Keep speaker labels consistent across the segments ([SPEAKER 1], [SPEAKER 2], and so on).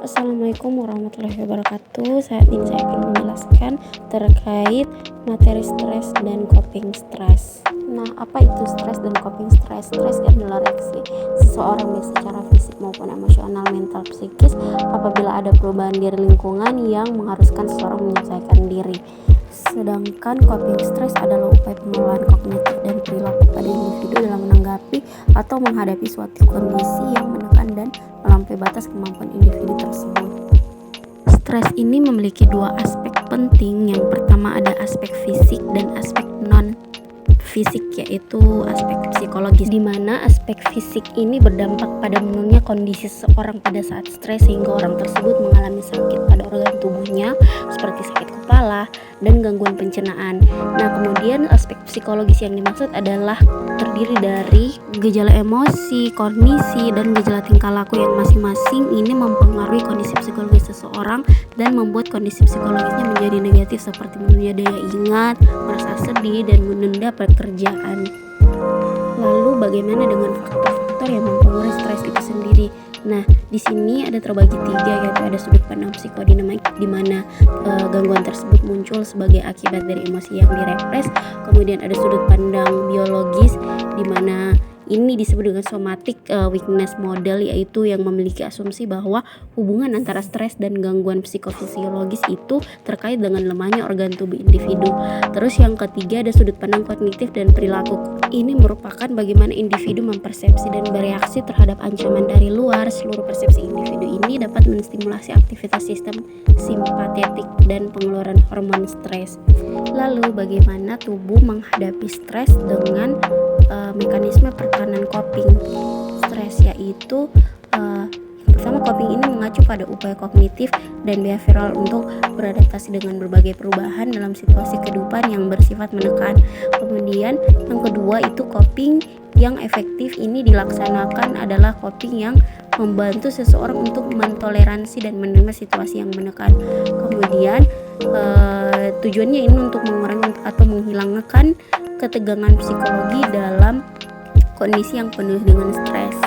[SPEAKER 1] Assalamualaikum warahmatullahi wabarakatuh. Saat ini saya akan menjelaskan terkait materi stres dan coping stres. Nah, apa itu stres dan coping stres? Stres adalah reaksi seseorang baik secara fisik maupun emosional, mental, psikis apabila ada perubahan di lingkungan yang mengharuskan seseorang menyelesaikan diri. Sedangkan coping stres adalah upaya pengelolaan kognitif dan perilaku pada individu dalam menanggapi atau menghadapi suatu kondisi yang menekan dan melampaui batas kemampuan individu tersebut. Stres ini memiliki dua aspek penting. Yang pertama ada aspek fisik dan aspek non fisik, yaitu aspek psikologis, di mana aspek fisik ini berdampak pada menurunnya kondisi seseorang pada saat stres sehingga orang tersebut mengalami sakit pada organ tubuhnya seperti sakit kepala dan gangguan pencernaan. Nah, kemudian aspek psikologis yang dimaksud adalah terdiri dari gejala emosi, kognisi, dan gejala tingkah laku yang masing-masing ini mempengaruhi kondisi psikologis seseorang dan membuat kondisi psikologisnya menjadi negatif seperti menurunnya daya ingat, merasa sedih, dan menunda pekerjaan. Lalu bagaimana dengan faktor-faktor yang mempengaruhi stres itu sendiri? Nah, di sini ada terbagi tiga, yaitu ada sudut pandang psikodinamik di mana gangguan tersebut muncul sebagai akibat dari emosi yang direpres. Kemudian ada sudut pandang biologis di mana ini disebut dengan somatic weakness model, yaitu yang memiliki asumsi bahwa hubungan antara stres dan gangguan psikofisiologis itu terkait dengan lemahnya organ tubuh individu. Terus yang ketiga ada sudut pandang kognitif dan perilaku. Ini merupakan bagaimana individu mempersepsi dan bereaksi terhadap ancaman dari luar. Seluruh persepsi individu ini dapat menstimulasi aktivitas sistem simpatetik dan pengeluaran hormon stres. Lalu bagaimana tubuh menghadapi stres dengan mekanisme pertahanan coping stres, yaitu yang pertama, coping ini mengacu pada upaya kognitif dan behavioral untuk beradaptasi dengan berbagai perubahan dalam situasi kehidupan yang bersifat menekan. Kemudian yang kedua itu coping yang efektif ini dilaksanakan adalah coping yang membantu seseorang untuk mentoleransi dan menerima situasi yang menekan. Kemudian tujuannya ini untuk mengurangi atau menghilangkan ketegangan psikologi dalam kondisi yang penuh dengan stres.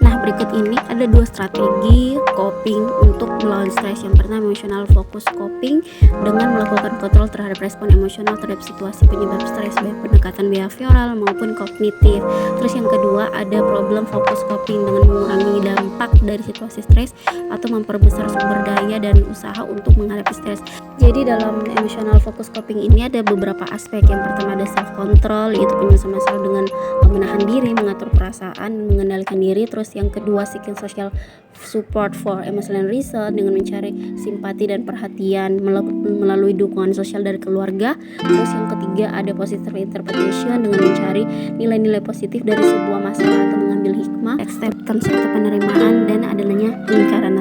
[SPEAKER 1] Nah, berikut ini ada dua strategi coping untuk melawan stres. Yang pertama, emotional focus coping dengan melakukan kontrol terhadap respon emosional terhadap situasi penyebab stres, baik pendekatan behavioral maupun kognitif. Terus yang kedua ada problem focus coping dengan mengurangi dampak dari situasi stres atau memperbesar sumber daya dan usaha untuk menghadapi stres. Jadi dalam emotional focus coping ini ada beberapa aspek. Yang pertama ada self control, yaitu penyelesaian masalah dengan menahan diri, mengatur perasaan, mengendalikan diri. Terus yang kedua seeking social support for emotional reason dengan mencari simpati dan perhatian melalui dukungan sosial dari keluarga. Terus yang ketiga ada positive interpretation dengan mencari nilai-nilai positif dari sebuah masalah atau mengambil hikmah, acceptance atau penerimaan, dan adanya lingkaran